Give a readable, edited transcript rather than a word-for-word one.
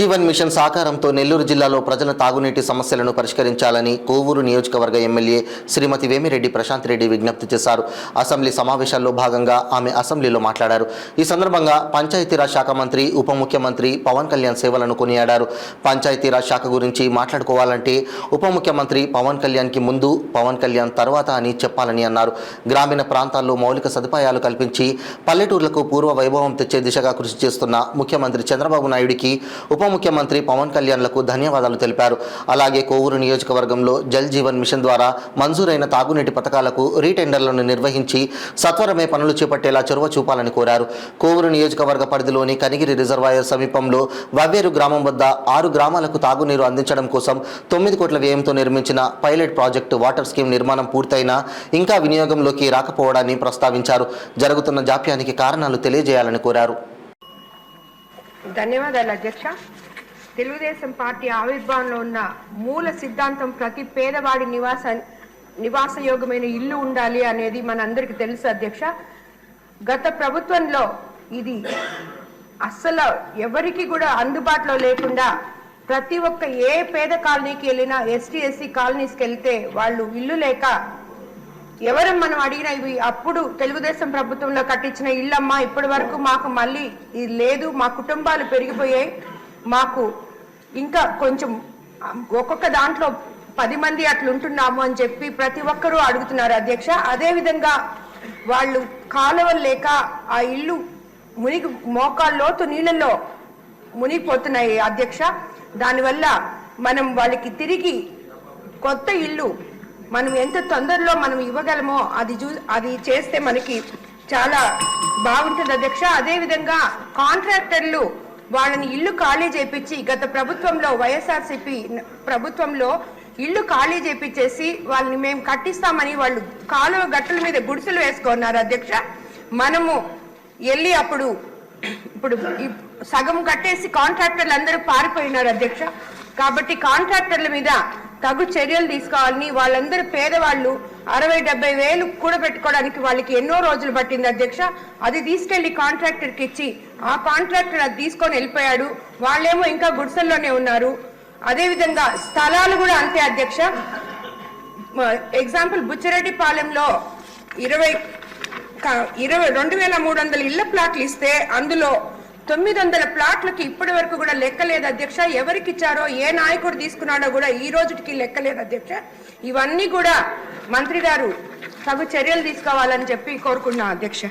Jeevan machine సాకారంతో Nellore జిల్లాలో ప్రజల తాగునీటి సమస్యలను పరిష్కరించాలని కోవూరు నియోజకవర్గ ఎమ్మెల్యే శ్రీమతి వేమిరెడ్డి ప్రశాంత్ రెడ్డి విజ్ఞప్తి చేశారు. అసెంబ్లీ సమావేశాల్లో భాగంగా ఆమె అసెంబ్లీలో మాట్లాడారు. ఈ సందర్భంగా పంచాయతీరాజ్ శాఖ మంత్రి ఉప ముఖ్యమంత్రి పవన్ కళ్యాణ్ సేవలను కొనియాడారు. పంచాయతీరాజ్ శాఖ గురించి మాట్లాడుకోవాలంటే ఉప ముఖ్యమంత్రి పవన్ కళ్యాణ్కి ముందు, పవన్ కళ్యాణ్ తర్వాత అని చెప్పాలని అన్నారు. గ్రామీణ ప్రాంతాల్లో మౌలిక సదుపాయాలు కల్పించి పల్లెటూర్లకు పూర్వ వైభవం తెచ్చే దిశగా కృషి చేస్తున్న ముఖ్యమంత్రి చంద్రబాబు నాయుడికి ఉప ముఖ్యమంత్రి పవన్ కళ్యాణ్లకు ధన్యవాదాలు తెలిపారు. అలాగే కోవూరు నియోజకవర్గంలో జల్ జీవన్ మిషన్ ద్వారా మంజూరైన తాగునీటి పథకాలకు రీటెండర్లను నిర్వహించి సత్వరమే పనులు చేపట్టేలా చొరవ చూపాలని కోరారు. కోవూరు నియోజకవర్గ పరిధిలోని కనిగిరి రిజర్వాయర్ సమీపంలో వవ్వేరు గ్రామం వద్ద 6 గ్రామాలకు తాగునీరు అందించడం కోసం 9 కోట్ల వ్యయంతో నిర్మించిన పైలట్ ప్రాజెక్టు వాటర్ స్కీమ్ నిర్మాణం పూర్తయినా ఇంకా వినియోగంలోకి రాకపోవడాన్ని ప్రస్తావించారు. జరుగుతున్న జాప్యానికి కారణాలు తెలియజేయాలని కోరారు. ధన్యవాదాలు అధ్యక్ష. తెలుగుదేశం పార్టీ ఆవిర్భావంలో ఉన్న మూల సిద్ధాంతం ప్రతి పేదవాడి నివాసయోగ్యమైన ఇల్లు ఉండాలి అనేది మనందరికీ తెలుసు అధ్యక్ష. గత ప్రభుత్వంలో ఇది అస్సలు ఎవరికి కూడా అందుబాటులో లేకుండా ప్రతి ఒక్క ఏ పేద కాలనీకి వెళ్ళినా, ఎస్టీ ఎస్సీ కాలనీస్కి వెళ్తే వాళ్ళు ఇల్లు లేక ఎవరం మనం అడిగిన ఇవి అప్పుడు తెలుగుదేశం ప్రభుత్వంలో కట్టించిన ఇళ్ళమ్మా, ఇప్పటి వరకు మాకు మళ్ళీ ఇది లేదు, మా కుటుంబాలు పెరిగిపోయాయి, మాకు ఇంకా కొంచెం ఒక్కొక్క దాంట్లో 10 మంది అట్లుంటున్నాము అని చెప్పి ప్రతి ఒక్కరూ అడుగుతున్నారు అధ్యక్ష. అదేవిధంగా వాళ్ళు కాలువలు లేక ఆ ఇల్లు మునిగి మోకాళ్ళలోతు నీళ్ళల్లో మునిగిపోతున్నాయి అధ్యక్ష. దానివల్ల మనం వాళ్ళకి తిరిగి కొత్త ఇల్లు మనం ఎంత తొందరలో మనం ఇవ్వగలమో అది చేస్తే మనకి చాలా బాగుంటుంది అధ్యక్ష. అదేవిధంగా కాంట్రాక్టర్లు వాళ్ళని ఇల్లు ఖాళీ చేయించి గత ప్రభుత్వంలో వైఎస్ఆర్సీపీ ప్రభుత్వంలో ఇల్లు ఖాళీ చేయించేసి వాళ్ళని మేము కట్టిస్తామని వాళ్ళు కాలువ గట్టుల మీద గుడిసెలు వేసుకున్నారు అధ్యక్ష. మనము వెళ్ళి ఇప్పుడు సగం కట్టేసి కాంట్రాక్టర్లు అందరూ పారిపోయినారు అధ్యక్ష. కాబట్టి కాంట్రాక్టర్ల మీద తగు చర్యలు తీసుకోవాలని, వాళ్ళందరూ పేదవాళ్ళు 60-70 వేలు కూడా పెట్టుకోవడానికి వాళ్ళకి ఎన్నో రోజులు పట్టింది అధ్యక్ష. అది తీసుకెళ్లి కాంట్రాక్టర్కి ఇచ్చి ఆ కాంట్రాక్టర్ అది తీసుకొని వెళ్ళిపోయాడు. వాళ్ళేమో ఇంకా గుడిసెల్లోనే ఉన్నారు. అదేవిధంగా స్థలాలు కూడా అంతే అధ్యక్ష. ఎగ్జాంపుల్ బుచ్చిరెడ్డిపాలెంలో 22,300 ఇళ్ల ప్లాట్లు ఇస్తే అందులో 900 ప్లాట్లకి ఇప్పటి వరకు కూడా లెక్కలేదు అధ్యక్ష. ఎవరికి ఇచ్చారో, ఏ నాయకుడు తీసుకున్నాడో కూడా ఈ రోజుకి లెక్కలేదు అధ్యక్ష. ఇవన్నీ కూడా మంత్రి గారు తగు చర్యలు తీసుకోవాలని చెప్పి కోరుకున్నాం అధ్యక్ష.